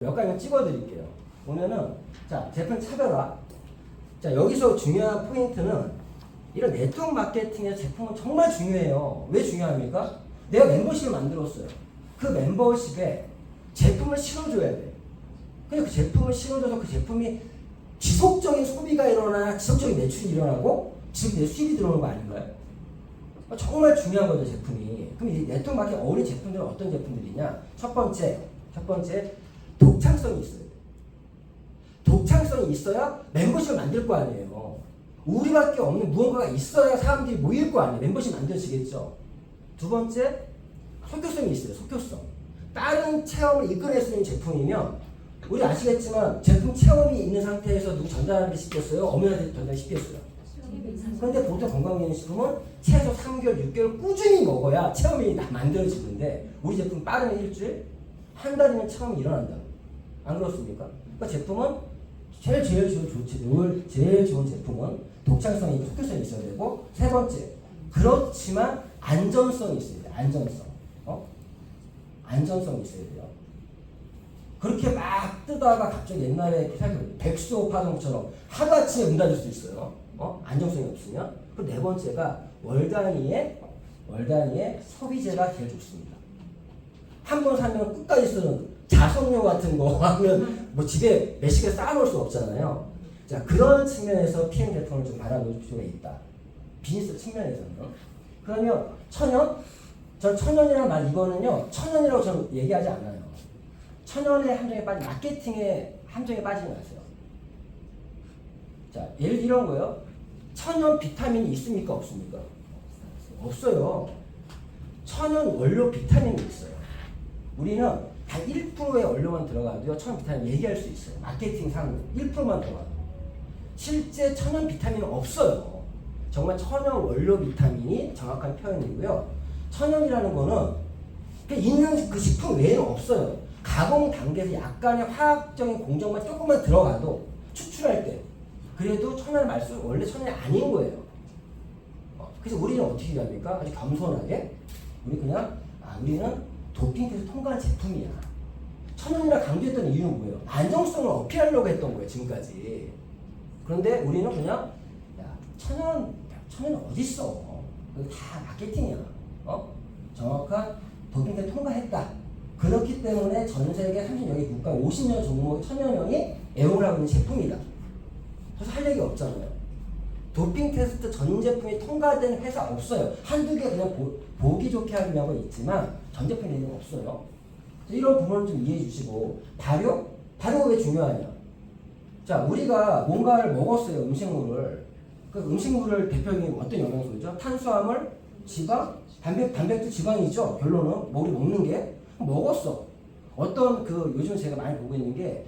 몇 가지만 찍어드릴게요. 보면은 자 제품 차별화. 자 여기서 중요한 포인트는 이런 네트워크 마케팅의 제품은 정말 중요해요. 왜 중요합니까? 내가 멤버십을 만들었어요. 그 멤버십에 제품을 실어줘야 돼. 근데 그 제품을 실어줘서 그 제품이 지속적인 소비가 일어나 지속적인 매출이 일어나고 지속적인 수입이 들어오는 거 아닌가요? 정말 중요한 거죠 제품이. 그럼 이 네트워크 마케팅 어울리는 제품들은 어떤 제품들이냐? 첫 번째 독창성이 있어야 돼. 독창성이 있어야 멤버십을 만들 거 아니에요. 우리밖에 없는 무언가가 있어야 사람들이 모일 거 아니에요. 멤버십 만들어지겠죠. 두 번째, 속효성이 있어요. 속효성. 다른 체험을 이끌어낼 수 있는 제품이면 우리 아시겠지만 제품 체험이 있는 상태에서 누구 전달하는 게 쉽겠어요? 어머니한테 전달하기 쉽겠어요? 그런데 보통 건강기능식품은 최소 3개월, 6개월 꾸준히 먹어야 체험이 만들어지는데 우리 제품 빠르면 일주일? 한 달이면 체험이 일어난다. 안 그렇습니까? 그러니까 제품은 제일 좋은 제품은 독창성이 있고 속효성이 있어야 되고, 세 번째, 그렇지만 안전성이 있어야 돼요. 안전성이 있어야 돼요. 그렇게 막 뜨다가 갑자기 옛날에 백수호 파동처럼 하루아침에 문 닫을 수 있어요. 안정성이 없으면. 그리고 네 번째가 월 단위의 소비재가 제일 좋습니다. 한 번 사면 끝까지 쓰는 자석료 같은 거 하면 뭐 집에 몇십 개 쌓아놓을 수 없잖아요. 자, 그런 측면에서 PM 제품을 좀 바라볼 필요가 있다. 비즈니스 측면에서는. 그러면 전 천연이라는 말, 이거는요, 천연이라고 저는 얘기하지 않아요. 천연의 함정에 빠진, 마케팅의 함정에 빠지지 마세요. 자, 예를 들어 이런 거예요. 천연 비타민이 있습니까? 없습니까? 없어요. 천연 원료 비타민이 있어요. 우리는 단 1%의 원료만 들어가도요, 천연 비타민 얘기할 수 있어요. 마케팅상 1%만 들어가도. 실제 천연 비타민은 없어요. 정말 천연 원료 비타민이 정확한 표현이고요. 천연이라는 거는 있는 그 식품 외에는 없어요. 가공 단계에서 약간의 화학적인 공정만 조금만 들어가도 추출할 때 그래도 천연을 말수 원래 천연이 아닌 거예요. 그래서 우리는 어떻게 합니까? 아주 겸손하게 우리는 도핑 테스트 통과한 제품이야. 천연이라 강조했던 이유는 뭐예요? 안정성을 어필하려고 했던 거예요, 지금까지. 그런데 우리는 그냥, 천연 어딨어? 그거 다 마케팅이야. 정확한 도핑 테스트 통과했다. 그렇기 때문에 전 세계 30여개 국가 50년 종목의 천연형이 애용을 하고 있는 제품이다. 그래서 할 얘기 없잖아요. 도핑 테스트 전 제품이 통과된 회사 없어요. 한두 개 그냥 보기 좋게 하려고 있지만 전 제품이 있는 건 없어요. 이런 부분을 좀 이해해 주시고, 발효가 왜 중요하냐? 자, 우리가 뭔가를 먹었어요, 음식물을. 그 음식물을 대표적인 어떤 영양소죠? 탄수화물, 지방, 단백질, 지방이죠. 결론은 우리 먹는 게 먹었어. 어떤 요즘 제가 많이 보고 있는 게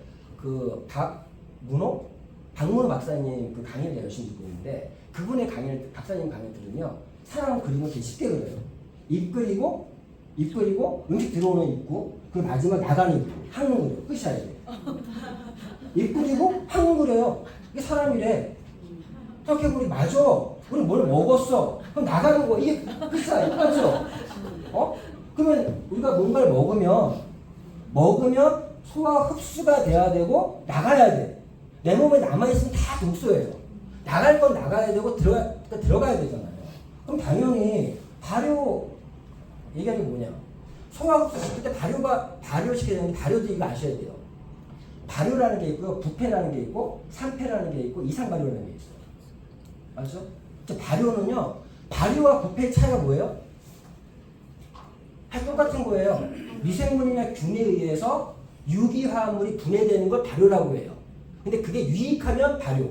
박문호 박사님 그 강의를 제가 열심히 듣고 있는데, 그분의 박사님 강의 들으면 사람 그림을 되게 쉽게 그려요. 입 그리고 음식 들어오는 입구, 그리고 마지막 나가는 입구, 한눈 그려. 끝이야, 이게. 입 그리고 한눈 그려요. 이게 사람이래. 생각해보니 맞아. 우리 뭘 먹었어. 그럼 나가는 거, 이게 끝이야. 맞죠? 그러면 우리가 뭔가를 먹으면 소화 흡수가 돼야 되고 나가야 돼. 내 몸에 남아있으면 다 독소예요. 나갈 건 나가야 되고 들어가야 되잖아요. 그럼 당연히 발효 얘기하는 게 뭐냐? 소화 흡수 시킬 때 발효시켜야 되는데, 발효도 이거 아셔야 돼요. 발효라는 게 있고요, 부패라는 게 있고, 산패라는 게 있고, 이상발효라는 게 있어요. 맞죠? 발효는요, 발효와 부패의 차이가 뭐예요? 다 똑같은 거예요. 미생물이나 균에 의해서 유기화합물이 분해되는 걸 발효라고 해요. 근데 그게 유익하면 발효,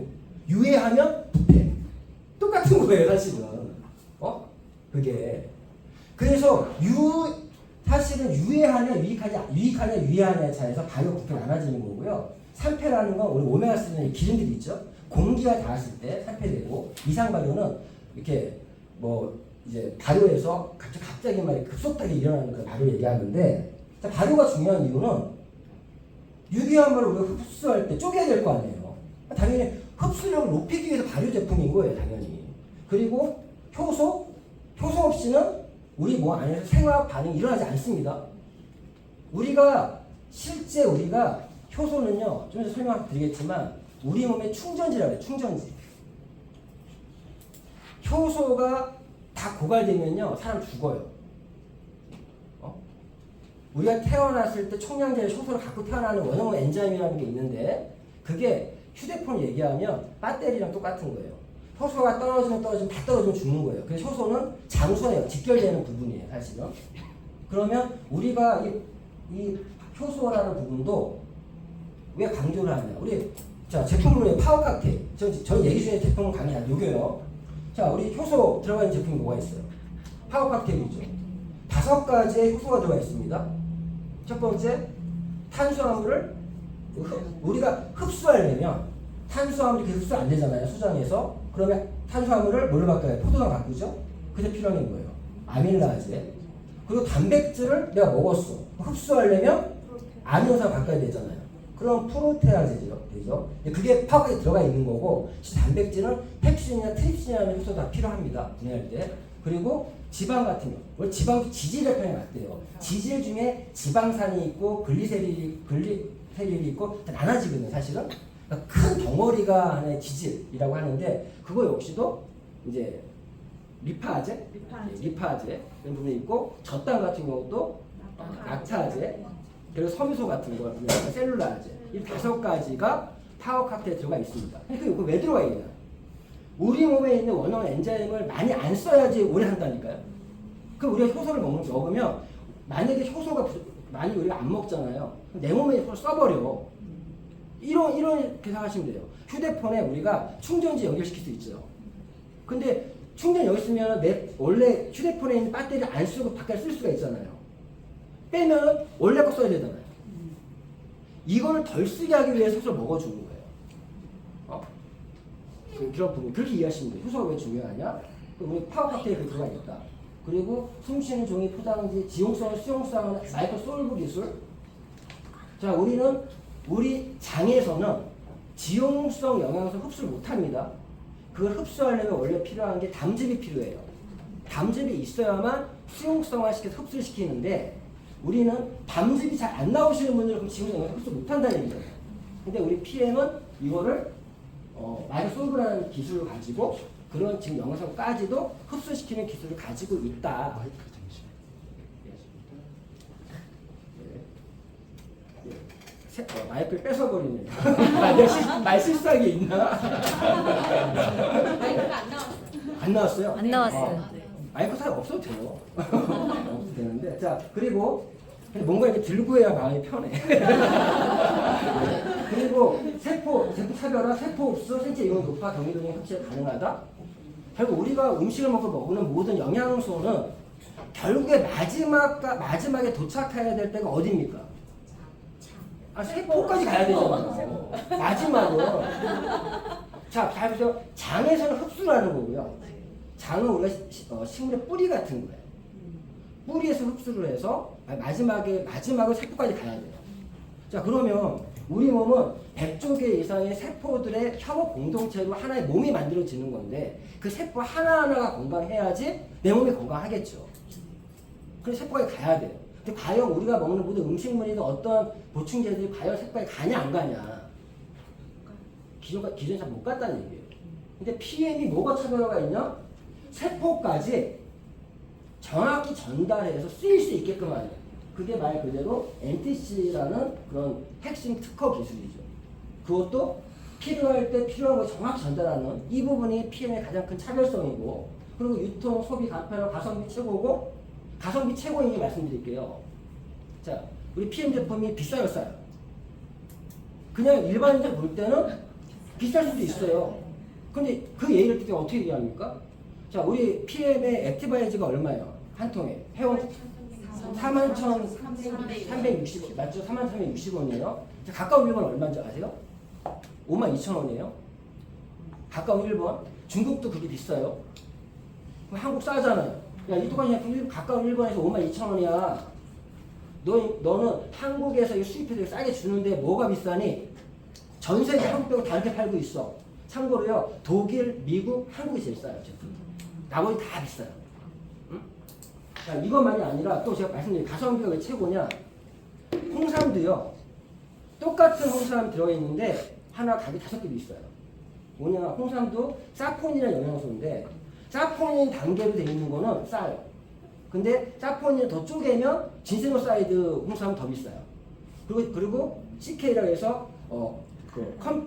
유해하면 부패. 똑같은 거예요, 사실은. 그게. 그래서 사실은 유해하냐 유해하냐의 차이에서 발효, 부패가 나눠지는 거고요. 산패라는 건 우리 오메가3는 기름들이 있죠. 공기가 닿았을 때 산패되고, 이상발효는 이렇게 이제 발효에서 갑자기 말이 급속하게 일어나는 그 발효 얘기하는데, 자, 발효가 중요한 이유는 유기화합물을 우리가 흡수할 때 쪼개야 될 거 아니에요. 당연히 흡수력을 높이기 위해서 발효 제품인 거예요, 당연히. 그리고 효소 없이는 우리 안에서 생화학 반응이 일어나지 않습니다. 실제 우리가 효소는요, 좀 이따 설명드리겠지만 우리 몸의 충전지라고 해요. 충전지. 효소가 다 고갈되면요, 사람 죽어요. 우리가 태어났을 때 총량제의 효소를 갖고 태어나는 원형 엔자임이라는 게 있는데 그게 휴대폰 얘기하면 배터리랑 똑같은 거예요. 효소가 떨어지면 다 떨어지면 죽는 거예요. 그래서 효소는 장소예요. 직결되는 부분이에요, 사실은. 그러면 우리가 이 효소라는 부분도 왜 강조를 하냐? 우리 자 제품으로 파워 칵테일. 저 얘기 중에 제품 강의 다 녹여요. 자, 우리 효소 들어가 있는 제품이 뭐가 있어요? 파워 칵테일이죠. 5가지의 효소가 들어가 있습니다. 첫 번째, 탄수화물을 우리가 흡수하려면 탄수화물이 흡수 안 되잖아요, 수정에서. 그러면 탄수화물을 뭘로 바꿔요? 포도당 바꾸죠? 그때 필요한 게 뭐예요? 아밀라제. 그리고 단백질을 내가 먹었어. 흡수하려면 아미노산 바꿔야 되잖아요. 그럼 프로테아제죠. 되죠? 그게 파워에 들어가 있는 거고, 단백질은 펩신이나 트립신이라는 효소도 다 필요합니다. 분해할 때. 그리고 지방 같은 거. 원래 지방도 지질의 편에 맞대요. 지질 중에 지방산이 있고 글리세릴이 있고 나눠지거든요, 사실은. 그러니까 큰 덩어리가 하나의 지질이라고 하는데 그거 역시도 이제 리파제 이런 부분이 있고 젖당 같은 경우도 락타제 그리고 섬유소 같은 거 셀룰라제 이 5가지가 파워 칵테일에 들어가 있습니다. 그러니까 이거 왜 들어가 있냐? 우리 몸에 있는 원형 엔자임을 많이 안 써야지 오래 한다니까요. 그럼 우리가 효소를 먹으면 만약에 효소가 많이 우리가 안 먹잖아요. 내 몸에 효소를 써버려. 이렇게 생각하시면 돼요. 휴대폰에 우리가 충전지 연결시킬 수 있죠. 근데 충전 여기 있으면 원래 휴대폰에 있는 배터리 안 쓰고 밖에 쓸 수가 있잖아요. 빼면 원래 거 써야 되잖아요. 이거를 덜 쓰게 하기 위해서 효소를 먹어주는 거예요. 그런 부분 그렇게 이해하시면 돼요. 효소가 왜 중요하냐? 우리 파워 칵테일에 들어가 있다. 그리고 숨쉬는 종이 포장지, 지용성, 수용성, 마이크로 솔브 기술. 자, 우리 장에서는 지용성 영양소 흡수를 못합니다. 그걸 흡수하려면 원래 필요한 게 담즙이 필요해요. 담즙이 있어야만 수용성화 시켜서 흡수를 시키는데 우리는 담즙이 잘 안 나오시는 분들은 그럼 지용성 영양소 흡수 못한다는 얘기잖아요. 근데 우리 PM은 이거를 마이크로솔브라는 기술을 가지고 그런 지금 영양소까지도 흡수시키는 기술을 가지고 있다. 마이크를 뺏어버리네. 말 실수한 게 있나? 마이크가 안 나왔어요. 안 나왔어요? 안 나왔어요. 마이크 잘 없어도 돼요. 없어도 되는데. 자, 그리고 뭔가 이렇게 들고 해야 마음이 편해. 그리고 세포 차별화, 세포 흡수, 생체 이온 높아, 경미도중 섭취가 가능하다. 결국 우리가 음식을 먹는 모든 영양소는 결국에 마지막에 도착해야 될 때가 어디입니까? 세포까지 가야 되잖아요. 마지막으로. 자, 잘 보세요. 장에서는 흡수를 하는 거고요. 장은 우리가 식물의 뿌리 같은 거예요. 뿌리에서 흡수를 해서 마지막으로 세포까지 가야 돼요. 자, 그러면 우리 몸은 100조 개 이상의 세포들의 협업 공동체로 하나의 몸이 만들어지는 건데 그 세포 하나하나가 건강해야지 내 몸이 건강하겠죠. 그래서 세포까지 가야 돼요. 근데 과연 우리가 먹는 모든 음식물이나 어떤 보충제들이 과연 세포에 가냐 안 가냐 기존에 잘 못 갔다는 얘기예요. 근데 PM이 뭐가 차별화가 있냐? 세포까지 정확히 전달해서 쓰일 수 있게끔 하는 그게 말 그대로 NTC라는 그런 핵심 특허 기술이죠. 그것도 필요할 때 필요한 걸 정확히 전달하는 이 부분이 PM의 가장 큰 차별성이고 그리고 유통, 소비, 간편화, 가성비 최고고 가성비 최고인 게 말씀드릴게요. 자, 우리 PM 제품이 비싸요, 싸요? 그냥 일반인들 볼 때는 비쌀 수도 있어요. 근데 그 예의를 듣기 어떻게 얘기합니까? 자, 우리 PM의 액티바이즈가 얼마예요? 한 통에. 회원 41,360원, 맞죠? 41,360원이에요. 가까운 일본 얼마인지 아세요? 52,000원이에요. 가까운 일본. 중국도 그게 비싸요. 그럼 한국 싸잖아요. 야, 이 똑같이 가까운 일본에서 52,000원이야. 너는 한국에서 수입해서 싸게 주는데 뭐가 비싸니? 전 세계 한국 빼고 다 이렇게 팔고 있어. 참고로요, 독일, 미국, 한국이 제일 싸요. 제품. 나머지 다 비싸요. 응? 자, 이것만이 아니라 또 제가 말씀드린 가성비가 왜 최고냐? 홍삼도요. 똑같은 홍삼 들어있는데 하나 가격 5개도 있어요. 뭐냐, 홍삼도 사포닌이라는 영양소인데 사포닌 단계로 되어 있는 거는 싸요. 근데 사포닌을 더 쪼개면 진세노사이드 홍삼은 더 비싸요. 그리고 CK라고 해서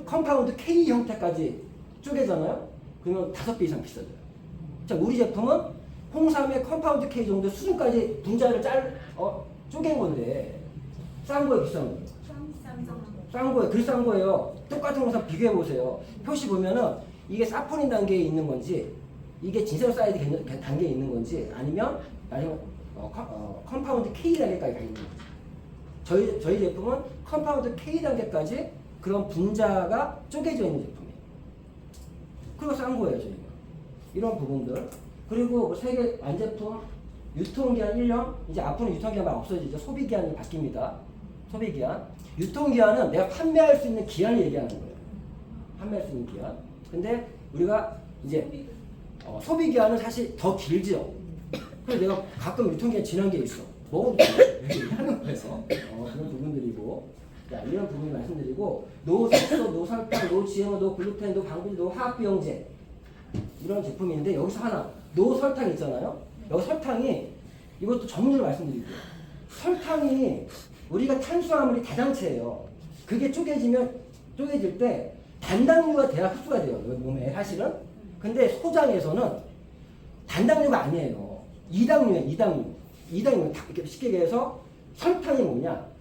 컴파운드 K 형태까지 쪼개잖아요. 그러면 5배 이상 비싸져요. 자, 우리 제품은 홍삼의 컴파운드 K 정도 수준까지 분자를 쪼갠 건데 싼 거예요, 비싼 거예요? 싼 거예요. 그래서 싼 거예요. 똑같은 홍삼 비교해 보세요. 표시 보면은 이게 사포닌 단계에 있는 건지 이게 진세노사이드 단계에 있는 건지 아니면 컴파운드 K 단계까지 가 있는 건지. 저희 제품은 컴파운드 K 단계까지 그런 분자가 쪼개져 있는 제품이에요. 그리고 싼 거예요, 저희가. 이런 부분들. 그리고 세계 완제품 유통기한 1년, 이제 앞으로 유통기한만 없어지죠. 소비기한이 바뀝니다. 소비기한. 유통기한은 내가 판매할 수 있는 기한을 얘기하는 거예요. 판매할 수 있는 기한. 근데 우리가 이제 소비기한은 사실 더 길죠. 그래서 내가 가끔 유통기한 지난 게 있어. 먹어도 하는 거예요. 그런 부분들이고. 자, 이런 부분을 말씀드리고, 노색소, 노설탕, 노GMO, 노글루텐, 노방부제, 노화학비용제 이런 제품인데 여기서 하나 노설탕 있잖아요. 여기 설탕이 이것도 전문으로 말씀드릴게요. 설탕이 우리가 탄수화물이 다장체예요. 그게 쪼개질 때 단당류가 돼야 흡수가 돼요. 몸에 사실은. 근데 소장에서는 단당류가 아니에요. 이당류예요. 이당류 쉽게 얘기해서 설탕이 뭐냐?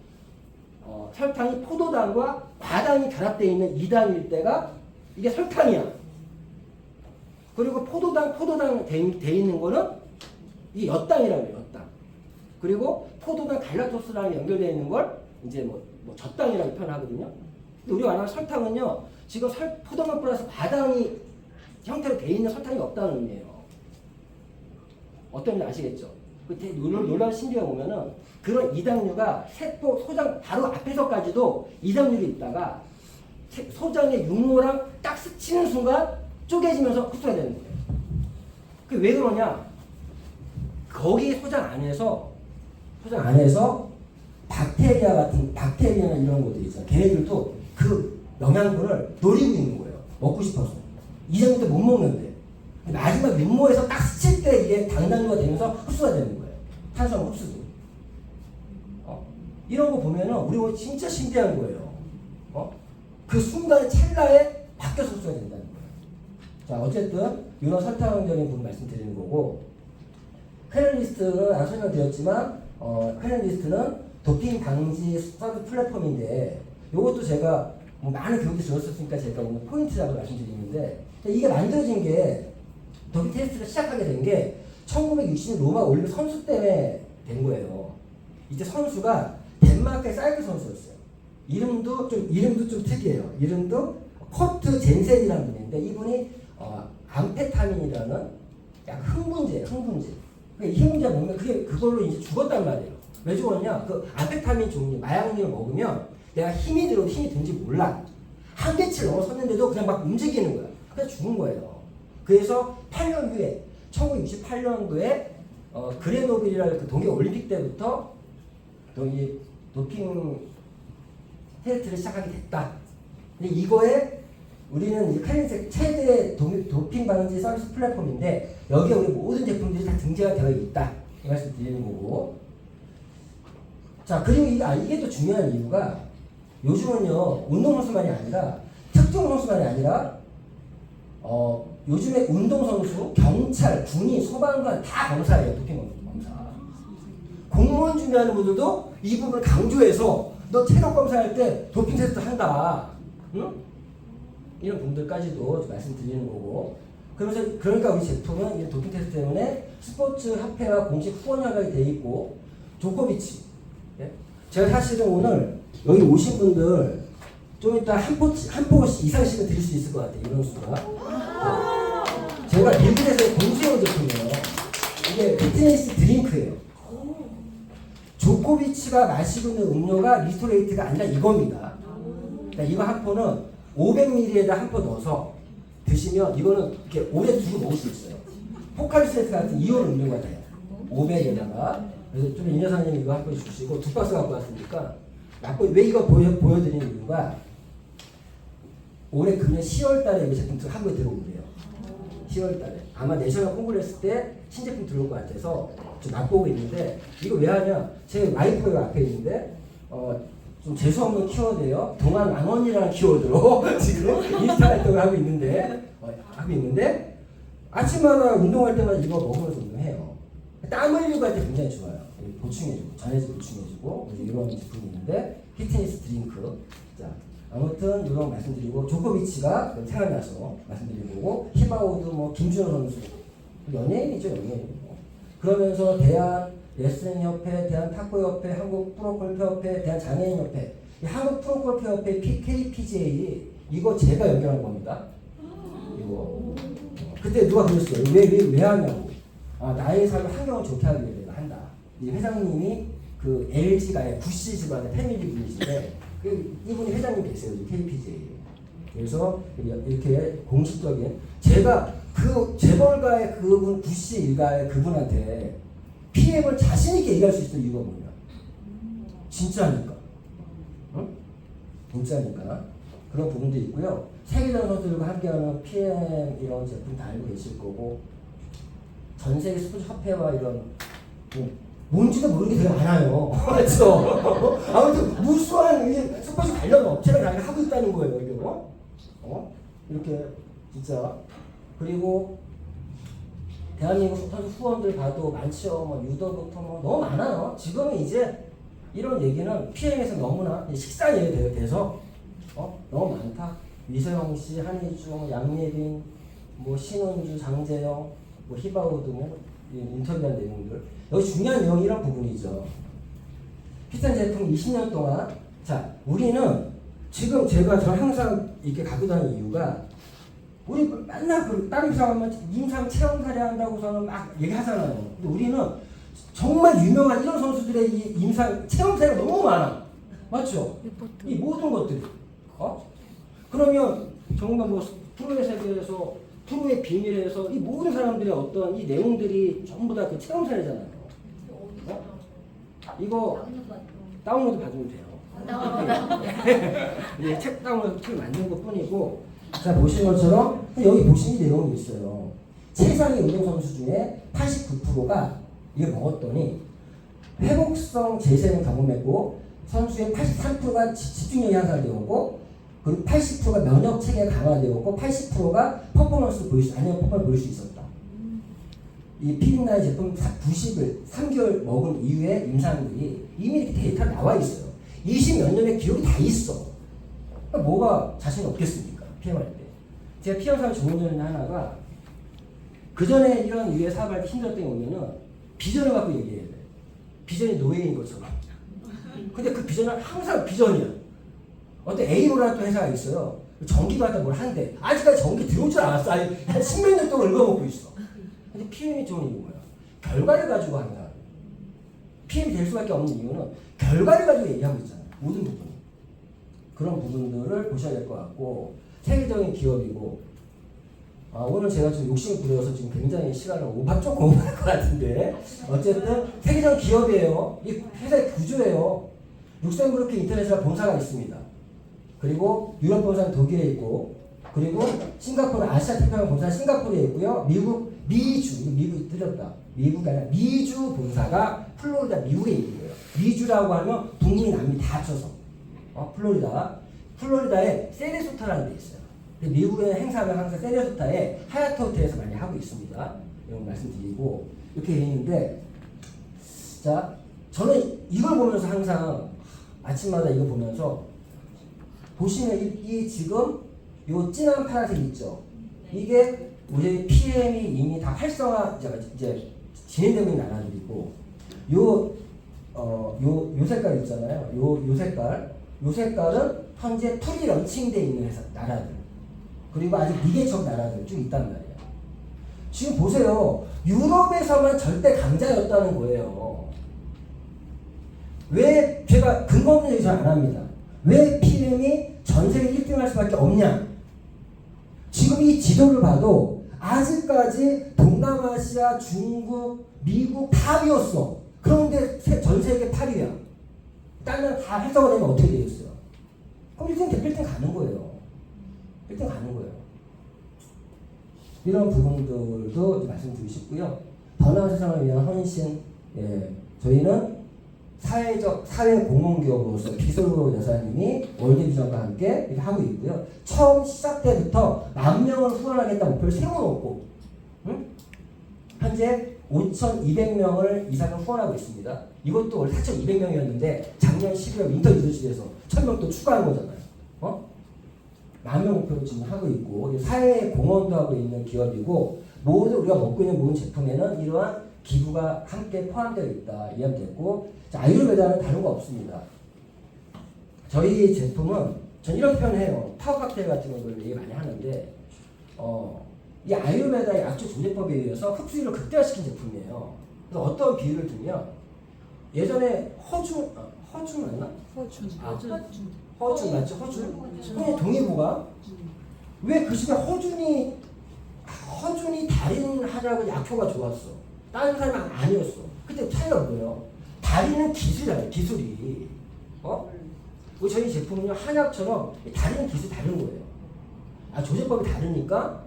설탕이 포도당과 과당이 결합되어 있는 이당일 때가 이게 설탕이야. 그리고 포도당 돼 있는 거는 이게 엿당이라고 해요. 엿당. 그리고 포도당 갈락토스랑 연결되어 있는 걸 이제 뭐 젖당이라고 표현하거든요. 근데 우리가 말하는 설탕은요, 지금 포도당 플러스 과당이 형태로 되어 있는 설탕이 없다는 의미예요. 어떤 의미인지 아시겠죠? 놀라운 신비가 보면은 그런 이당류가 세포 소장 바로 앞에서까지도 이당류가 있다가 소장의 육모랑 딱 스치는 순간 쪼개지면서 흡수가 되는 거예요. 그게 왜 그러냐? 거기 소장 안에서 박테리아나 이런 것들 있잖아요. 걔네들도 그 영양분을 노리고 있는 거예요. 먹고 싶어서. 이당류도 못 먹는데. 마지막 육모에서 딱 스칠 때 이게 당당류가 되면서 흡수가 되는 거예요. 탄수화물 흡수도. 이런 거 보면은 우리 진짜 신기한 거예요. 그 순간의 찰나에 바뀌어서 흡수가 된다는 거예요. 자, 어쨌든 이런 설탕적인 부분 말씀드리는 거고, 퀘널리스트는 안 설명드렸지만 퀘널리스트는 도핑 방지 서비스 플랫폼인데 이것도 제가 많은 교육이 들었었으니까 제가 오늘 포인트라고 말씀드리는데, 이게 만들어진 게 도핑 테스트를 시작하게 된 게 1960년 로마 올림픽 선수 때문에 된 거예요. 이때 선수가 덴마크의 사이클 선수였어요. 이름도 좀 특이해요. 이름도 커트 젠센이라는 분인데 이분이 암페타민이라는 약간 흥분제예요. 이 흥분제 먹으면 그걸로 이제 죽었단 말이에요. 왜 죽었냐? 그 암페타민 종류 마약류를 먹으면 내가 힘이 들어도 힘이 든지 몰라. 한계치를 넘어섰는데도 그냥 막 움직이는 거야. 그래서 죽은 거예요. 그래서 8년 후에 1968년도에 그레노빌이라는 그 동계 올림픽 때부터 이 도핑 테스트를 시작하게 됐다. 근데 이거에 우리는 퀘널리스트 최대 도핑 방지 서비스 플랫폼인데 여기에 우리 모든 제품들이 다 등재가 되어 있다. 이 말씀 드리는 거고. 자, 그리고 이게 또 중요한 이유가 요즘은요, 운동선수만이 아니라 특정 선수만이 아니라 요즘에 운동선수, 경찰, 군인, 소방관 다 검사예요. 도핑 검사. 공무원 준비하는 분들도 이 부분을 강조해서 너 체력 검사할 때 도핑 테스트 한다. 응? 이런 분들까지도 말씀드리는 거고. 그러니까 우리 제품은 이 도핑 테스트 때문에 스포츠 협회와 공식 후원 협약이 돼 있고, 조코비치. 예? 제가 사실은 오늘 여기 오신 분들 좀 이따 한 포 이상씩은 드릴 수 있을 것 같아요. 이런 수가. 제가 미국에서 공수해온 제품이에요. 이게 피트니스 드링크예요. 조코비치가 마시고 있는 음료가 리스토레이트가 아니라 이겁니다. 그러니까 이거 한 포는 500ml에다 한 포 넣어서 드시면 이거는 이렇게 오래 두고 먹을 수 있어요. 포카리 스웨트 같은 이온 음료가 돼요. 500에다가. 그래서 좀 임 여사님 이거 한 포 주시고 2박스 갖고 왔으니까 왜 이거 보여드리는 이유가 올해 금년 10월 달에 이 제품 한국에 들어오래요. 10월 달에. 아마 내셔널 콩그레스 때 신제품 들어올 것 같아서 좀 맛보고 있는데 이거 왜 하냐? 제 와이프가 앞에 있는데 좀 재수없는 키워드예요. 동안 망원이라는 키워드로 지금 인스타 활동을 하고 있는데 아침마다 운동할 때마다 이거 먹으면서 운동해요. 땀 흘리고 할 때 굉장히 좋아요. 보충해주고 전해지고 보충해주고 이런 제품이 있는데 피트니스 드링크. 자, 아무튼 이런 말씀드리고 조코비치가 생각나서 말씀드리고 히바우드 뭐 김준호 선수 연예인이죠, 연예인. 그러면서 대한 레슬링협회, 대한 탁구협회, 한국 프로골프협회, 대한 장애인협회, 이 한국 프로골프협회 KPGA 이거 제가 연결한 겁니다. 이거 그때 누가 그랬어요. 왜 하냐고. 나의 삶을 환경을 좋게 하기 위해 내가 한다. 이 회장님이 그 LG가의 구씨 집안의 패밀리 분이신데 이분이 회장님 계세요. KPGA. 그래서 이렇게 공식적인 제가 그 재벌가의 그분 구씨 일가의 그분한테 PM을 자신 있게 얘기할 수 있는 이유가 뭐냐? 진짜니까. 응? 진짜니까. 그런 부분도 있고요. 세계적 선수들과 함께하는 PM 이런 제품 다 알고 계실 거고 전 세계 스포츠 협회와 이런 뭔지도 모르는 게 되게 많아요. 그렇죠? 아무튼 무수한 스포츠 관련 업체가 다 하고 있다는 거예요. 이거. 이렇게 진짜. 그리고 대한민국 선수 후원들 봐도 많죠. 뭐 유도부터 뭐 너무 많아요. 지금은 이제 이런 얘기는 PM에서 너무나 식상 얘기 돼서 너무 많다. 위세영 씨, 한희중, 양예빈, 뭐 신원주, 장재영, 뭐 히바우드 뭐 인터뷰한 내용들. 여기 중요한 내용이 이런 부분이죠. 비싼 제품 20년 동안 자 우리는 지금 제가 항상 이렇게 갖고 다니는 이유가 우리 맨날 다른 회사 가면 임상 체험 사례 한다고서는 막 얘기하잖아요. 근데 우리는 정말 유명한 이런 선수들의 이 임상 체험 사례가 너무 많아. 맞죠? 이 모든 것들이. 그러면 정말 뭐 프로의 세계에서 프로의 비밀에서 이 모든 사람들의 어떤 이 내용들이 전부 다 그 체험 사례잖아요. 이거 다운로드 받으면 돼요. 네, 책 다운로드 책 만든 것 뿐이고 자 보신 것처럼 여기 보신 이 내용이 있어요. 최상위 운동선수 중에 89%가 이걸 먹었더니 회복성 재생을 경험했고 선수의 83%가 집중력이 향상되었고 그리고 80%가 면역 체계가 강화되었고 80%가 퍼포먼스를 보일 수 있었다. 이 피린나의 제품 90을 3개월 먹은 이후에 임상들이 이미 이렇게 데이터가 나와 있어요. 20몇 년의 기록이 다 있어. 그러니까 뭐가 자신 없겠습니까? PM할 때. 제가 PM 사업 좋은 점이 하나가 그 전에 이런 유해 사업할 때 힘들었던 게 뭐냐면 비전을 갖고 얘기해야 돼. 비전이 노예인 것처럼. 근데 그 비전은 항상 비전이야. 어떤 A로라는 또 회사가 있어요. 전기가 갖다 뭘 한대. 아직까지 전기 들어올 줄 알았어. 아니, 한 10몇 년 동안 읽어먹고 있어. 근데 PM이 좋은 이유가 뭐야? 결과를 가지고 항상. PM이 될 수밖에 없는 이유는 결과를 가지고 얘기하고 있잖아요. 모든 부분. 그런 부분들을 보셔야 될 것 같고, 세계적인 기업이고, 오늘 제가 좀 욕심을 부려서 지금 굉장히 시간을 조금 오버할 것 같은데, 어쨌든 세계적인 기업이에요. 이 회사의 구조예요. 룩셈부르크 인터내셔널 본사가 있습니다. 그리고 유럽 본사는 독일에 있고, 그리고 싱가포르 아시아 태평양 본사 싱가포르에 있고요. 미국 들렸다. 미국이 아니라 미주 본사가 플로리다 미국에 있는 거예요. 미주라고 하면 북미 남미 다 합쳐서 플로리다에 세레소타라는 데 있어요. 미국의 행사는 항상 세레소타에 하얏트 호텔에서 많이 하고 있습니다. 이런 말씀드리고 이렇게 있는데 자 저는 이걸 보면서 항상 아침마다 이거 보면서 보시면 이 지금 요 진한 파란색 있죠. 이게 우리 PM이 이미 다 활성화 이제 진행되고 있는 나라들이고 요 색깔 있잖아요. 요 색깔은 현재 프리 런칭돼 있는 나라들 그리고 아직 미개척 나라들 쭉 있단 말이에요. 지금 보세요. 유럽에서만 절대 강자였다는 거예요. 왜 제가 근거 없는 얘기 잘 안 합니다. 왜 PM이 전 세계 1등 할 수밖에 없냐? 지금 이 지도를 봐도 아직까지 동남아시아, 중국, 미국 다 비었어. 그런데 전 세계 8위야. 딴 다 활성화되면 어떻게 되겠어요? 그럼 1등 가는 거예요. 1등 가는 거예요. 이런 부분들도 말씀드리고 싶고요. 더 나은 세상을 위한 헌신, 저희는 사회 공헌기업으로서 비솔로 여사님이 월드비전과 함께 이렇게 하고 있고요. 처음 시작 때부터 10,000명을 후원하겠다 목표를 세워놓고, 현재 5,200명을 이상을 후원하고 있습니다. 이것도 원래 4,200명이었는데 작년 12월 인터 리더십에서 1,000명 또 추가한 거잖아요. 10,000명 목표로 지금 하고 있고, 사회에 공헌도 하고 있는 기업이고, 모두 우리가 먹고 있는 모든 제품에는 이러한 기부가 함께 포함되어 있다. 이해하면 됐고, 아유르베다는 다른 거 없습니다. 저희 제품은, 전 이런 표현을 해요. 파워 칵테일 같은 걸 얘기 많이 하는데, 이 아유르베다의 약초 조제법에 의해서 흡수율을 극대화시킨 제품이에요. 그래서 어떤 비유를 들면, 예전에 허주 맞나? 허준 맞죠? 허준? 그냥 동의보가 왜 그 시대 허준이 달인하자고 약효가 좋았어. 다른 사람은 아니었어. 그때 차이가 뭐예요? 달인은 기술이잖아요. 기술이. 저희 제품은요 한약처럼 달인 기술이 다른 거예요. 조제법이 다르니까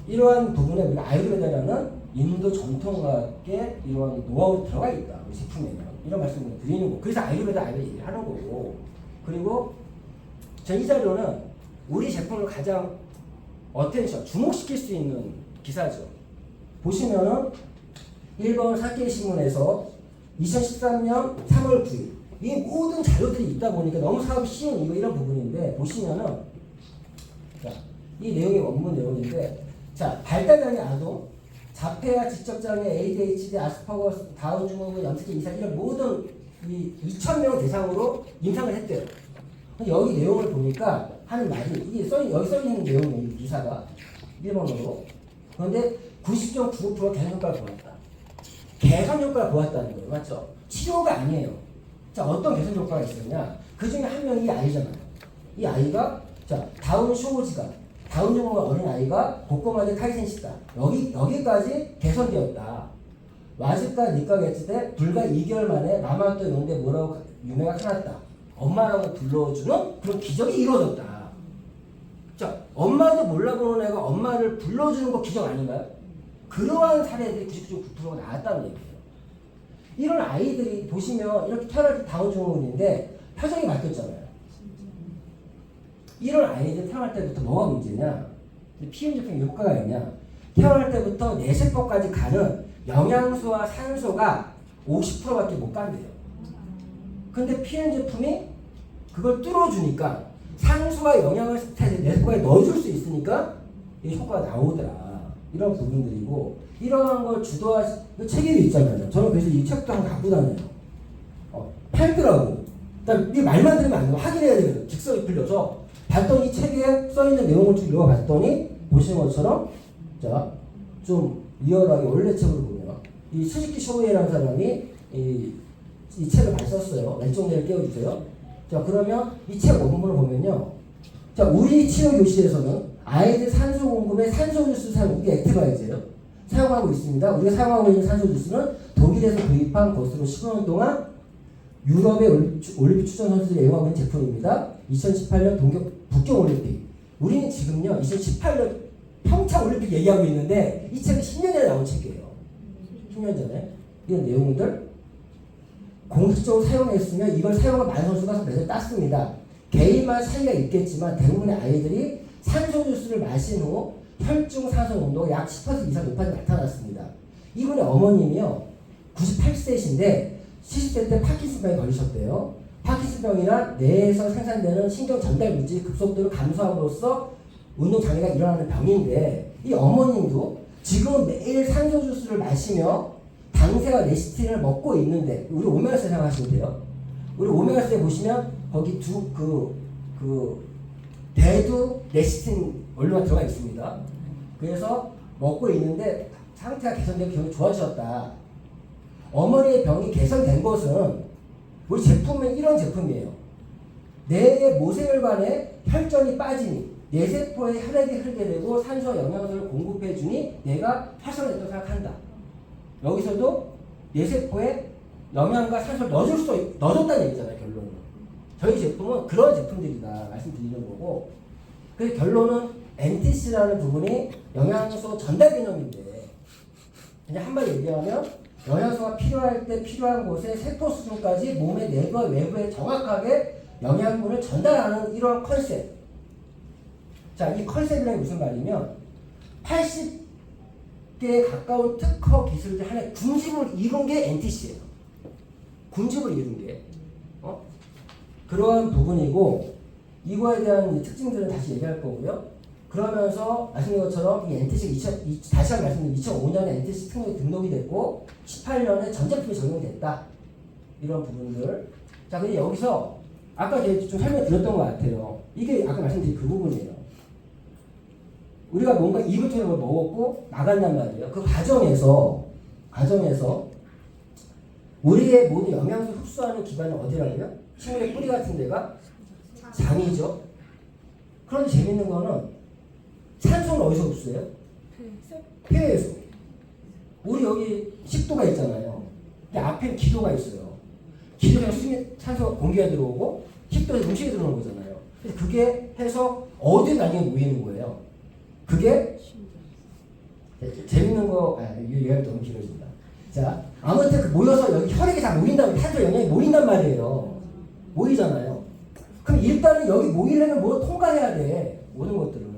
이러한 부분에 우리가 아유르베다라는 인도 전통학의 이러한 노하우가 들어가 있다. 우리 제품에는. 이런 말씀을 드리는 거. 그래서 아유르베다 얘기를 하는 거고. 그리고 전 이 자료는 우리 제품을 가장 주목시킬 수 있는 기사죠. 보시면은 일본 사케이 신문에서 2013년 3월 9일 이 모든 자료들이 있다 보니까 너무 사업이 쉬운 이런 부분인데 보시면은 자, 이 내용이 원문 내용인데 자 발달장애 아동 자폐와 지적장애 ADHD 아스퍼거스 다운 증후군 염색체 이상 이런 모든 이 2,000명 대상으로 임상을 했대요. 여기 내용을 보니까 하는 말이 이게 여기 써 있는 내용이에요. 이 기사가 일본어로. 그런데 90.95%가 개선 효과를 보았다. 개선 효과를 보았다는 거예요. 맞죠? 치료가 아니에요. 자, 어떤 개선 효과가 있었냐? 그 중에 한 명이 이 아이잖아요. 이 아이가 다운 쇼우지가 다운 증후군 어린 아이가 고꼬마대 카이센시다. 여기까지 개선되었다. 와즈카 니카게츠 때 불과 2개월 만에 마마토 용대 뭐라고 유명한 살았다. 엄마라고 불러주는 그런 기적이 이루어졌다. 자, 엄마도 몰라보는 애가 엄마를 불러주는 거 기적 아닌가요? 그러한 사례들이 99.9%가 나왔다는 얘기예요. 이런 아이들이 보시면 이렇게 태어날 때 다운 증후군인데 표정이 바뀌었잖아요. 이런 아이들 태어날 때부터 뭐가 문제냐? 피임 제품이 효과가 있냐? 태어날 때부터 뇌세포까지 가는 영양소와 산소가 50%밖에 못 간대요. 근데 PM 제품이 그걸 뚫어주니까 산소와 영양을 뇌세포에 넣어줄 수 있으니까 이 효과가 나오더라. 이런 부분들이고 이러한 걸 주도하신 책에도 있잖아요. 저는 그래서 이 책도 한번 갖고 다녀요. 팔더라고. 이 말만 들으면 안 돼요. 확인해야 되거든요. 직선이 풀려서 봤더니 책에 써있는 내용을 쭉 읽어봤더니 보시는 것처럼 좀 리얼하게 원래 책을 보면 이 스즈키 쇼우에라는 사람이 이 책을 많이 썼어요. 왼쪽내를 깨워주세요. 자, 그러면 이 책 원문을 보면요. 자, 우리 치료 교실에서는 아이들 산소 공급에 산소 주스 사용, 이게 액티바이즈예요. 사용하고 있습니다. 우리가 사용하고 있는 산소 주스는 독일에서 도입한 것으로 15년 동안 유럽의 올림픽 출전 선수들이 애용하고 있는 제품입니다. 2018년 북경 올림픽. 우리는 지금요, 2018년 평창 올림픽 얘기하고 있는데 이 책은 10년 전에 나온 책이에요. 10년 전에. 이런 내용들 공식적으로 사용했으면 이걸 사용한 많은 선수가 매달 땄습니다. 개인마다 차이가 있겠지만 대부분의 아이들이 산소 주스를 마신 후 혈중 산소 농도가 약 10% 이상 높아져 나타났습니다. 이분의 어머님이요 98세이신데 70대 때 파킨슨병에 걸리셨대요. 파킨슨병이란 뇌에서 생산되는 신경 전달 물질 급속도를 감소함으로써 운동 장애가 일어나는 병인데 이 어머님도 지금 매일 산소 주스를 마시며 당세와 레시틴을 먹고 있는데 우리 오메가3 생각하시면 돼요. 우리 오메가3 보시면 거기 대두 레시틴 원료가 들어가 있습니다. 그래서 먹고 있는데 상태가 개선되고 기분이 좋아지셨다. 어머니의 병이 개선된 것은 우리 제품은 이런 제품이에요. 뇌의 모세혈관에 혈전이 빠지니 뇌세포에 혈액이 흐르게 되고 산소와 영양소를 공급해주니 뇌가 활성화됐다고 생각한다. 여기서도 뇌세포에 영양과 산소를 넣어줬다는 얘기잖아요, 결론은. 저희 제품은 그런 제품들이다 말씀드리는 거고, 그 결론은 NTC라는 부분이 영양소 전달 개념인데, 그냥 한마디 얘기하면 영양소가 필요할 때 필요한 곳에 세포 수준까지 몸의 내부와 외부에 정확하게 영양분을 전달하는 이러한 컨셉. 자, 이 컨셉이란 무슨 말이면 80개에 가까운 특허 기술들 하나의 군집을 이룬 게 NTC예요. 군집을 이룬 게. 그러한 부분이고, 이거에 대한 특징들은 다시 얘기할 거고요. 그러면서 말씀드린 것처럼 이 NTC 다시 한번 말씀드리면 2005년에 NTC 등록이 됐고 18년에 전 제품이 적용됐다. 이런 부분들. 자, 근데 여기서 아까 제가 좀 설명드렸던 것 같아요. 이게 아까 말씀드린 그 부분이에요. 우리가 뭔가 입을 통해 뭘 먹었고 나간단 말이에요. 그 과정에서 우리의 모든 영양소 흡수하는 기관은 어디라고요? 식물의 뿌리 같은 데가 장이죠. 그런데 재밌는 거는 산소는 어디서 흡수해요? 폐에서. 우리 여기 식도가 있잖아요. 근데 앞에 기도가 있어요. 기도에서 산소 공기가 들어오고 식도에서 음식이 들어오는 거잖아요. 그래서 그게 해서 어디 나중에 모이는 거예요. 그게 재밌는 거, 이거 얘기하면 너무 길어진다. 자, 아무튼 그 모여서 여기 혈액이 다 모인다면 탄소 영양이 모인단 말이에요. 모이잖아요. 그럼 일단은 여기 모이려면 뭐 통과해야 돼. 모든 것들을.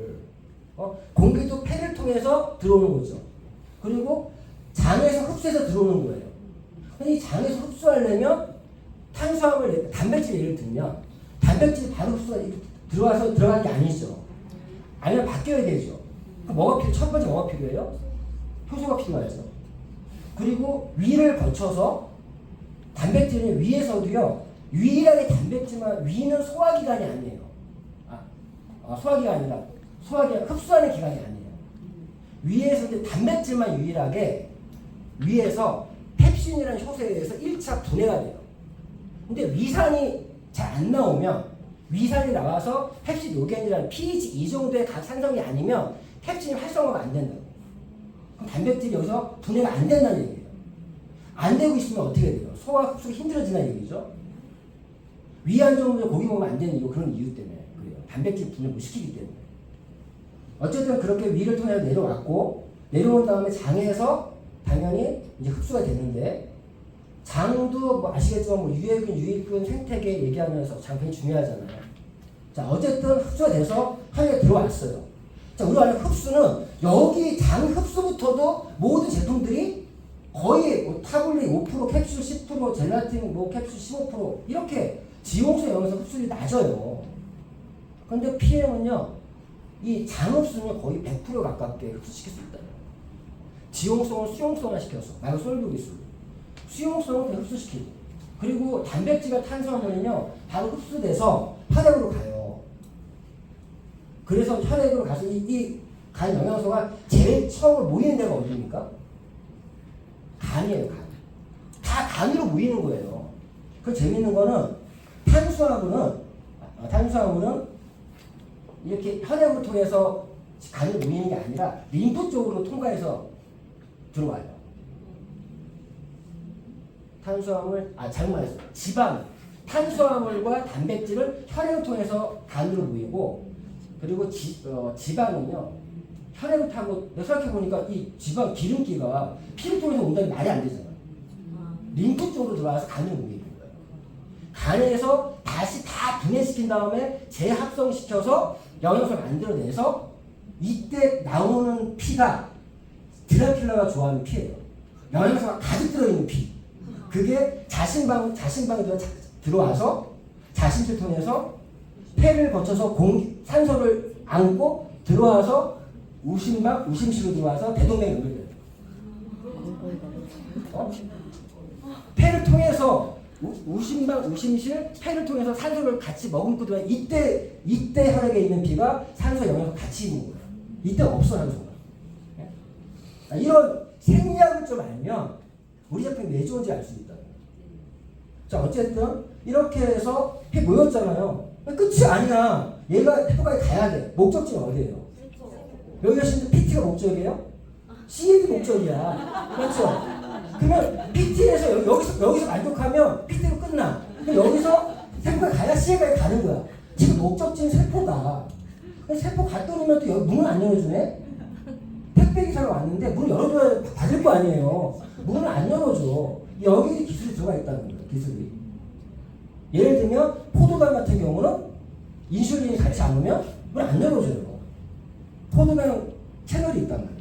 공기도 폐를 통해서 들어오는 거죠. 그리고 장에서 흡수해서 들어오는 거예요. 근데 이 장에서 흡수하려면 탄수화물, 단백질 예를 들면 단백질이 바로 흡수가 들어가는 게 아니죠. 아니면 바뀌어야 되죠. 그럼 뭐가 첫 번째 뭐가 필요해요? 효소가 필요하죠. 그리고 위를 거쳐서 단백질은 위에서도요. 유일하게 단백질만 위는 소화기관이 아니에요. 소화기가 아니라 흡수하는 기관이 아니에요. 위에서 이제 단백질만 유일하게 위에서 펩신이라는 효소에 의해서 1차 분해가 돼요. 근데 위산이 잘 안 나오면 위산이 나와서 펩신 요겐이라는 pH 이 정도의 각 산성이 아니면 펩신이 활성화가 안 된다고. 그럼 단백질이 여기서 분해가 안 된다는 얘기예요. 안 되고 있으면 어떻게 돼요? 소화 흡수가 힘들어진다는 얘기죠. 위 안 좋으면 고기 먹으면 안 되는 이유, 그런 이유 때문에 그래요. 단백질 분해 못 시키기 때문에. 어쨌든 그렇게 위를 통해서 내려왔고, 내려온 다음에 장에서 당연히 이제 흡수가 되는데, 장도 뭐 아시겠지만 뭐 유해균, 유익균, 생태계 얘기하면서 장 굉장히 중요하잖아요. 자, 어쨌든 흡수가 돼서 혈액에 들어왔어요. 자, 우리가 아는 흡수는 여기 장 흡수부터도 모든 제품들이 거의 뭐 타블릿 5%, 캡슐 10%, 젤라틴 뭐 캡슐 15% 이렇게 지용소 영양소 흡수율이 낮아요. 그런데 PM은요, 이 장 흡수는 거의 100% 가깝게 흡수시킬 수 있다. 지용성은 수용성화 시켜서, 말로 솔브 기술. 수용성은 그냥 흡수시키고. 그리고 단백질과 탄수화물은요, 바로 흡수돼서 혈액으로 가요. 그래서 혈액으로 가서 이 간 영양소가 제일 처음으로 모이는 데가 어디입니까? 간이에요, 간. 다 간으로 모이는 거예요. 그 재밌는 거는 탄수화물은 이렇게 혈액을 통해서 간으로 모이는 게 아니라 림프 쪽으로 통과해서 들어와요. 잘못 말했어요. 탄수화물과 단백질은 혈액을 통해서 간으로 모이고, 그리고 지방은요, 혈액을 타고, 내가 생각해보니까 이 지방 기름기가 피를 통해서 온다는 말이 안 되잖아요. 림프 쪽으로 들어와서 간으로 모이는 거예요. 간에서 다시 다 분해시킨 다음에 재합성시켜서 영양소를 만들어내서 이때 나오는 피가 드라큘라가 좋아하는 피예요. 영양소가 가득 들어있는 피. 그게 자신방에 들어와서 자신을 통해서 폐를 거쳐서 산소를 안고 들어와서 우심실로 들어와서 대동맥에 연결돼요. 폐를 통해서 우심실, 폐를 통해서 산소를 같이 머금고 들어와. 이때 혈액에 있는 피가 산소 영양소 같이 있는 거예요. 이때 없어, 산소가. 이런 생략을 좀 알면 우리 제품이 왜 좋은지 알 수 있다. 자, 어쨌든 이렇게 해서 피 모였잖아요. 끝이 아니야. 얘가 해부까지 가야 돼. 목적지는 어디예요? 여기 하시는 PT가 목적이에요? CE도 목적이야. 그렇죠? 그러면 PT에서 여기서 만족하면 PT로 끝나. 그럼 여기서 세포가 가야 C에까지 가는 거야. 지금 목적지는 세포다. 세포 갔더니면 또 문을 안 열어주네? 택배 기사로 왔는데 문을 열어줘야 받을 거 아니에요. 문을 안 열어줘. 여기 기술이 들어가 있다는 거예요. 기술이. 예를 들면 포도당 같은 경우는 인슐린이 같이 안 오면 문을 안 열어줘요. 포도당 채널이 있단 말이에요.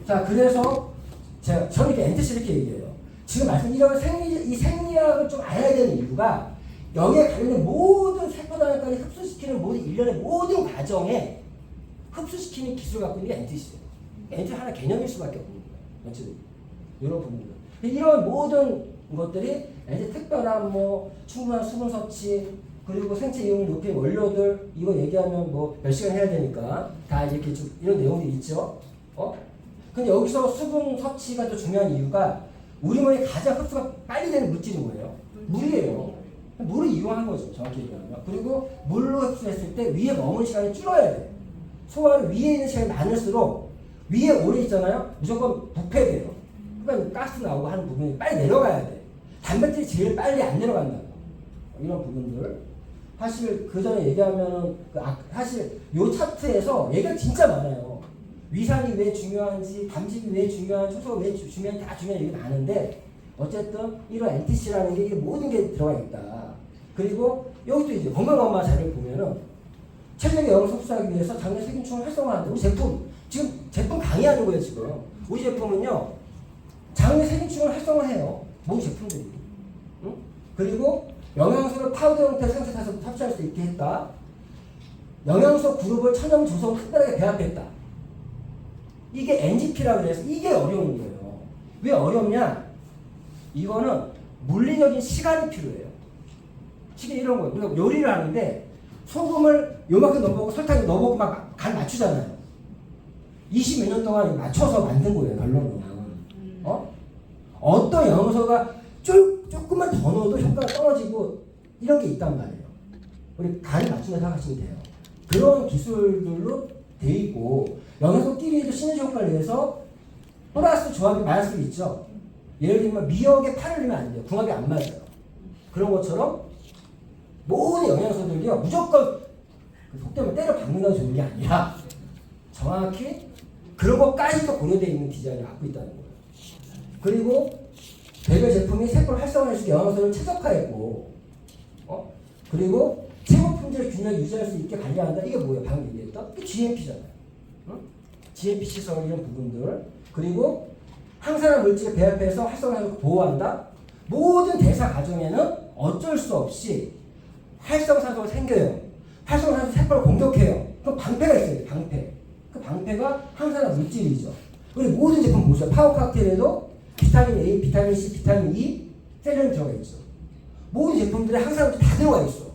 자, 그래서 저는 이렇게 NTC 이렇게 얘기해요. 지금 이런 이 생리학을 좀 알아야 되는 이유가 여기에 관련된 모든 세포단위까지 흡수시키는 모든 일련의 모든 과정에 흡수시키는 기술을 갖고 있는 게 NTC예요. NTC 하나 개념일 수밖에 없는 거예요. 어쨌든 이런 부분들. 이런 모든 것들이 NTC 특별한 충분한 수분 섭취 그리고 생체 이용을 높이는 원료들 이거 얘기하면 몇 시간 해야 되니까 다 이렇게 좀 이런 내용들이 있죠. 근데 여기서 수분 섭취가 더 중요한 이유가 우리 몸에 가장 흡수가 빨리 되는 물질이 뭐예요? 물이에요. 물을 이용하는 거죠. 정확히 얘기하면. 그리고 물로 흡수했을 때 위에 머무는 시간이 줄어야 돼요. 소화를 위에 있는 시간이 많을수록 위에 오래 있잖아요. 무조건 부패돼요. 그러니까 가스 나오고 하는 부분이 빨리 내려가야 돼. 단백질이 제일 빨리 안 내려간다고. 이런 부분들. 사실 그 전에 얘기하면은 사실 요 차트에서 얘기가 진짜 많아요. 위산이 왜 중요한지, 담즙이 왜 중요한지, 효소가 왜 중요한지 다 중요한 얘기 많은데 어쨌든 이런 NTC라는 게 모든 게 들어가 있다. 그리고 여기도 이제 건강검마 자료를 보면은 체중의 영양소 흡수하기 위해서 장내 세균충을 활성화하는 우리 지금 제품 강의하는 거예요 지금. 우리 제품은요 장내 세균충을 활성화해요. 모든 제품들이. 응? 그리고 영양소를 파우더 형태로 생산해서 섭취할 수 있게 했다. 영양소 그룹을 천연 조성을 특별하게 배합했다. 이게 NGP라고 해서 이게 어려운 거예요. 왜 어렵냐? 이거는 물리적인 시간이 필요해요. 시계 이런 거예요. 우리가 요리를 하는데 소금을 요만큼 넣어보고 설탕을 넣어보고 막 간 맞추잖아요. 20몇 년 동안 맞춰서 만든 거예요. 결론은. 어떤 영양소가 조금만 더 넣어도 효과가 떨어지고 이런 게 있단 말이에요. 우리 간을 맞춘다 생각하시면 돼요. 그런 기술들로 돼 있고 영양소끼리도 시너지 효과를 내서 플러스 조합이 맞을 수 있죠. 예를 들면 미역에 파를 넣으면 안 돼요. 궁합이 안 맞아요. 그런 것처럼 모든 영양소들이요 무조건 속되면 때려 박는다고 좋은 게 아니라 정확히 그런 것까지도 고려되어 있는 디자인을 갖고 있다는 거예요. 그리고 배별 제품이 세포를 활성화해서 영양소를 최적화했고 그리고 최고 품질의 균형을 유지할 수 있게 관리한다. 이게 뭐예요? 방금 얘기했던 이게 GMP잖아요. 응? GMP 시설 이런 부분들. 그리고 항산화 물질을 배합해서 활성화해서 보호한다. 모든 대사 과정에는 어쩔 수 없이 활성산소가 생겨요. 활성산소 세포를 공격해요. 그럼 방패가 있어요. 방패. 그 방패가 항산화 물질이죠. 우리 모든 제품 보세요. 파워 칵테일에도 비타민 A, 비타민 C, 비타민 E, 셀렌이 들어가 있죠. 모든 제품들에 항산화 물질 다 들어가 있어.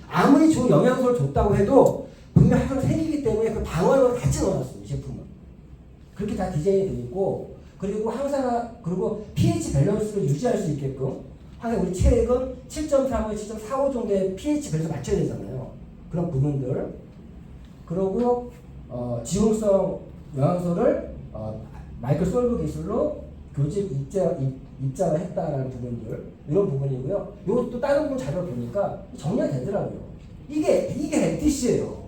아무리 좋은 영양소를 줬다고 해도 분명 항상 생기기 때문에 그 방어력을 같이 넣어놨어요. 이 제품은. 그렇게 다 디자인이 되어 있고 그리고 항산화 그리고 pH 밸런스를 유지할 수 있게끔 항상 우리 체액은 7.35, 7.45 정도의 pH 밸런스 맞춰야 되잖아요. 그런 부분들. 그리고 지용성 영양소를 마이크로 솔브 기술로 교집 입자가 했다라는 부분들 이런 부분이고요. 이것도 다른 분 자료 보니까 정리가 되더라고요. 이게 NTC예요.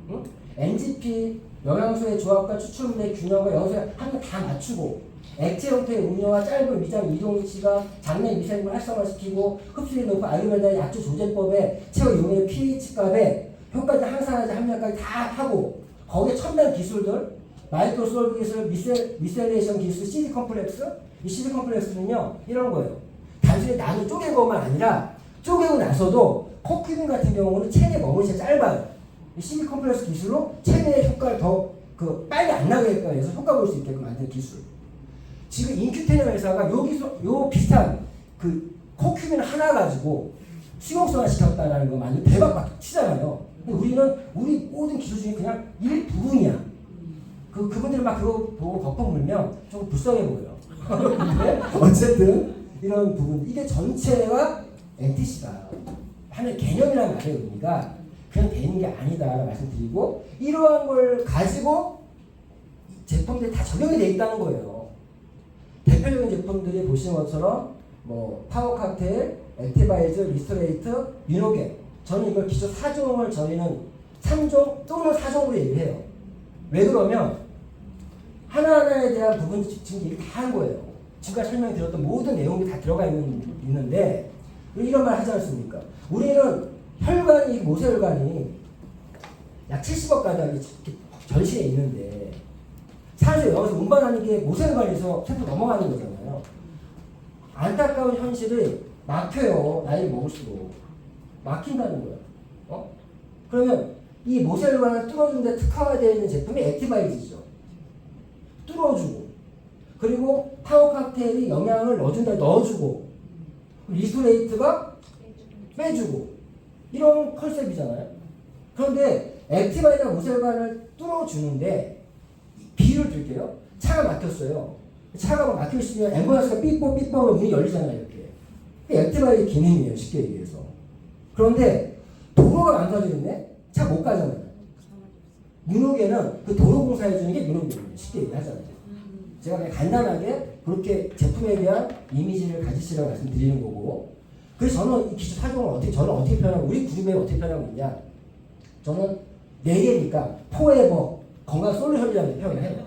응? NGP 영양소의 조합과 추출물의 균형과 영양소의 한번 다 맞추고 액체 형태의 음료와 짧은 위장 이동 시간, 장내 미생물 활성화시키고 흡수율이 높은 아유르베다 약주 조제법에 체어 용의 pH 값에 효과제 항산화제 함량까지 다 하고 거기에 첨단 기술들 마이크로 솔브 기술, 미셀레이션 기술, CD 컴플렉스 이 CD 컴플렉스는요 이런 거예요. 단순히 나는 쪼개고만 아니라 쪼개고 나서도 코큐빈 같은 경우는 체내 머무는 시간이 짧아요. 이 CD 컴플렉스 기술로 체내의 효과를 더 빨리 안 나게 해서 효과 볼 수 있게끔 만든 기술. 지금 인큐테너 회사가 요 비슷한 코큐빈 하나 가지고 수용성화 시켰다라는 거 많이 대박 막 치잖아요. 근데 우리 모든 기술 중에 그냥 일부분이야. 그분들이 막 그거 보고 거품 물면 좀 불쌍해 보여요. 근데 어쨌든 이런 부분 이게 전체가 NTC다 하는 개념이라는 말의 의미가 그냥 되는 게 아니다라고 말씀드리고 이러한 걸 가지고 제품들이 다 적용이 돼 있다는 거예요. 대표적인 제품들이 보시는 것처럼 뭐 파워 칵테일, 액티바이즈, 리스토레이트, 유노겐. 저는 이걸 기초 4종을 저희는 3종 또는 4종으로 얘기해요. 왜 그러면 하나하나에 대한 부분 지금 얘기 다 한 거예요. 지금까지 설명드렸던 모든 내용이 다 들어가 있는데 이런 말 하지 않습니까? 우리는 혈관이 모세혈관이 약 70억 가닥이 전신에 있는데 사실 여기서 운반하는 게 모세혈관에서 세포 넘어가는 거잖아요. 안타까운 현실이 막혀요. 나이 먹을수록 막힌다는 거야. 그러면 이 모세혈관을 뚫어주는 데 특화되어 있는 제품이 액티바이즈죠. 뚫어주고 그리고 파워 칵테일이 영양을 넣어주고 리스토레이트가 빼주고 이런 컨셉이잖아요. 그런데 액티바이즈가 모세혈관을 뚫어주는데 비유를 들게요. 차가 막혔어요. 차가 막혀있으면 앰뷸런스가 삐뽀 문이 열리잖아요. 이렇게. 액티바이즈 기능이에요. 쉽게 얘기해서. 그런데 도로가 망가지는데 차 못 가잖아요. 유노겐은 그 도로 공사해주는 게 유노겐이에요. 쉽게 얘기하잖아요. 제가 그냥 간단하게 그렇게 제품에 대한 이미지를 가지시라고 말씀드리는 거고. 그래서 저는 이 기초 4종을 저는 어떻게 표현하고 우리 그룹에 어떻게 표현하고 있냐. 저는 4개니까 포에버 건강 솔루션이라고 표현을 해요.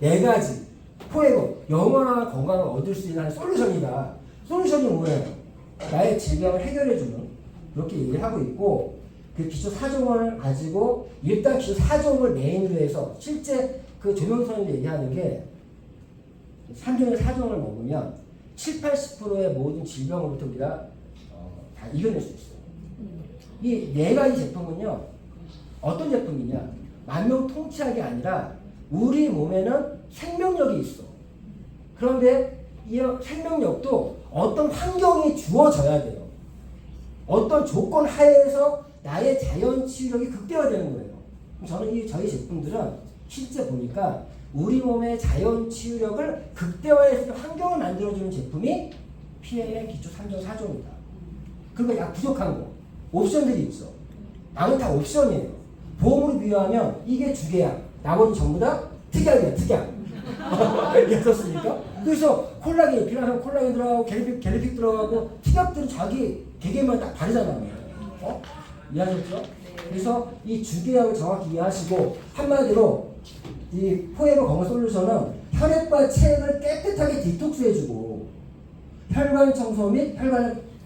4가지 포에버 영원한 건강을 얻을 수 있는 솔루션이다. 솔루션이 뭐예요? 나의 질병을 해결해주는 그렇게 얘기를 하고 있고 그 기초 4종을 가지고 일단 기초 4종을 메인으로 해서 실제 그 조명선이 얘기하는 게 3종에 4종을 먹으면 70~80%의 모든 질병으로부터 우리가 다 이겨낼 수 있어요. 이 4가지 제품은요 어떤 제품이냐 만병통치약이 아니라 우리 몸에는 생명력이 있어. 그런데 이 생명력도 어떤 환경이 주어져야 돼요. 어떤 조건 하에서 나의 자연 치유력이 극대화되는 거예요. 저는 저희 제품들은 실제 보니까 우리 몸의 자연 치유력을 극대화해서 환경을 만들어주는 제품이 PM의 기초 3종 4종이다. 그리고 약 부족한 거 옵션들이 있어. 나머지 다 옵션이에요. 보험으로 비유하면 이게 주계약, 나머지 전부 다 특약이야, 특약. 이해하셨습니까? 그래서 콜라겐이 필요하면 콜라겐 들어가고 갤리픽 들어가고 특약들은 자기 개개만 딱 다르잖아요. 이해하셨죠? 그래서 이 주계약을 정확히 이해하시고 한마디로 이 포에버 건강 솔루션은 혈액과 체액을 깨끗하게 디톡스해주고 혈관 청소 및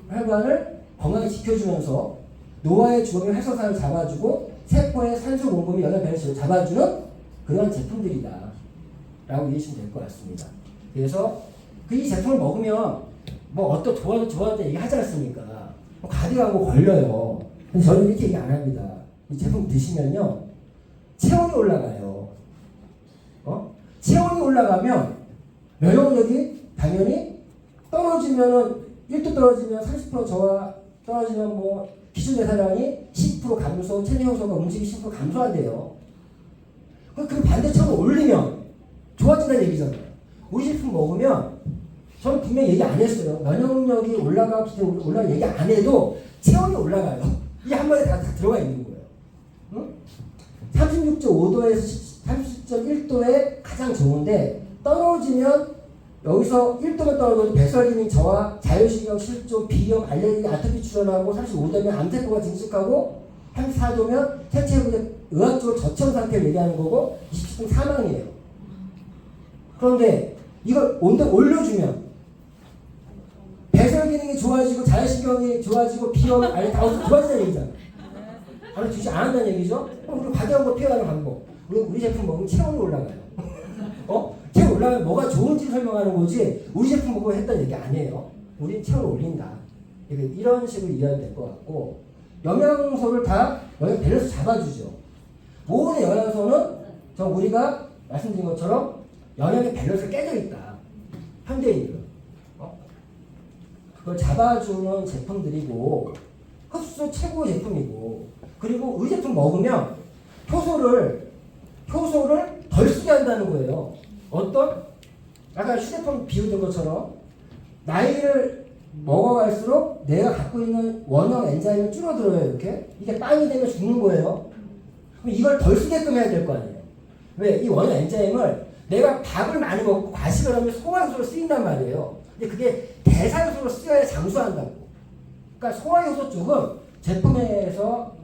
혈관을 건강히 지켜주면서 노화의 주범인 활성산을 잡아주고 세포의 산소 공급이 영양 변화를 잡아주는 그런 제품들이다 라고 이해하시면 될 것 같습니다. 그래서 이 제품을 먹으면 뭐 어떤 좋아하는 얘기 하지 않습니까? 가디가고 걸려요. 근데 저는 이렇게 얘기 안 합니다. 이 제품 드시면요 체온이 올라가요. 체온이 올라가면 면역력이 당연히 떨어지면은 1도 떨어지면 30% 저하 떨어지면 뭐 기준 대사량이 10% 감소, 체내 효소가 움직이 10% 감소한대요. 그 반대처럼 올리면 좋아진다는 얘기잖아요. 우리 제품 먹으면 저는 분명히 얘기 안 했어요. 면역력이 올라가 얘기 안 해도 체온이 올라가요. 이게 한 번에 다 들어가 있는 거예요. 응? 36.5도에서 30.1도에 가장 좋은데 떨어지면 여기서 1도만 떨어져도 배설 기능 저하, 자율신경 실종, 비염, 알레르기, 아토피 출현하고 35도면 암세포가 증식하고 34도면 생체부대 의학적으로 저체온 상태를 얘기하는 거고 27도 사망이에요. 그런데 이걸 온도 올려주면 배설 기능이 좋아지고 자율신경이 좋아지고 비염, 알레르기 다 좋아진다는 얘기잖아요. 알아주지 않았다는 얘기죠? 그럼 우리 과대한 거 피해가는 방법. 우리 제품 먹으면 체온이 올라가요. 체온 올라가면 뭐가 좋은지 설명하는 거지 우리 제품 먹고 했다는 얘기 아니에요. 우리 체온 올린다. 이런 식으로 이해하면 될 것 같고 영양소를 다 영양 밸런스 잡아주죠. 모든 영양소는 우리가 말씀드린 것처럼 영양의 밸런스가 깨져 있다. 현대인들은. 그걸 잡아주는 제품들이고 흡수 최고 제품이고 그리고 우리 제품 먹으면 효소를 덜 쓰게 한다는 거예요. 어떤? 아까 휴대폰 비유된 것처럼 나이를 먹어갈수록 내가 갖고 있는 원형 엔자임이 줄어들어요. 이렇게. 이게 빵이 되면 죽는 거예요. 그럼 이걸 덜 쓰게끔 해야 될 거 아니에요. 왜? 이 원형 엔자임을 내가 밥을 많이 먹고 과식을 하면 소화효소로 쓰인단 말이에요. 근데 그게 대사효소로 쓰여야 장수한다고. 그러니까 소화효소 쪽은 제품에서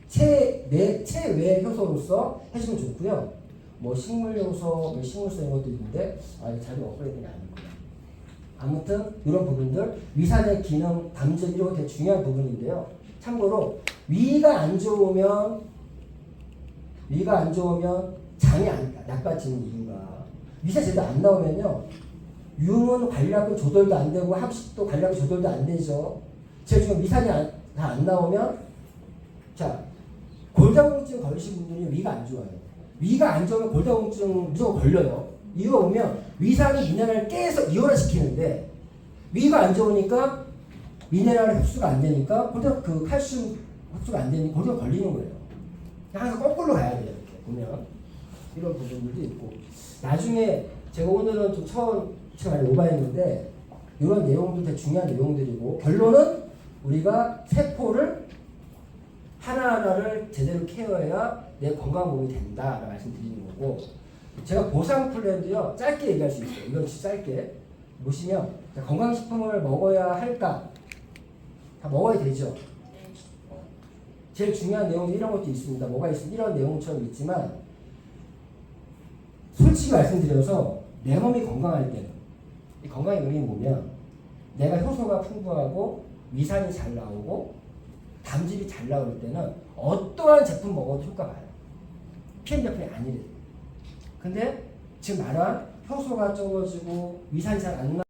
체외 효소로서 해주면 좋고요. 뭐 식물효소, 식물성 이런 것도 있는데 이거 자료 업그레이드는 아니고요. 아무튼 이런 부분들 위산의 기능, 담즙 이런 거 되게 중요한 부분인데요. 참고로 위가 안 좋으면 장이 나빠지는 이유가 위가 제대로 안 나오면요. 융은 관리하고 조절도 안 되고 합식도 관리하고 조절도 안 되죠. 제일 중요한 위산이 다 안 나오면 자 골다공증 걸리신 분들이 위가 안 좋아요. 위가 안 좋으면 골다공증 무조건 걸려요. 이유가 보면 위산이 미네랄을 깨서 이온화시키는데 위가 안 좋으니까 미네랄 흡수가 안 되니까 그 칼슘 흡수가 안 되니까 골다공 걸리는 거예요. 항상 거꾸로 가야 돼요. 이렇게 보면 이런 부분들도 있고 나중에 제가 오늘은 좀 제가 많이 오버했는데 이런 내용도 되게 중요한 내용들이고 결론은 우리가 세포를 하나하나를 제대로 케어해야 내 건강 몸이 된다라고 말씀드리는 거고 제가 보상 플랜도요 짧게 얘기할 수 있어요. 이건 진짜 짧게 보시면 건강식품을 먹어야 할까? 다 먹어야 되죠. 제일 중요한 내용이 이런 것도 있습니다. 뭐가 있습니다. 이런 내용처럼 있지만 솔직히 말씀드려서 내 몸이 건강할 때는 이 건강의 의미는 뭐냐면 내가 효소가 풍부하고 위산이 잘 나오고 담즙이 잘 나올 때는 어떠한 제품 먹어도 효과가 봐요. PM 제품이 아니래요. 근데 지금 말한 효소가 적어지고 위산이 잘 안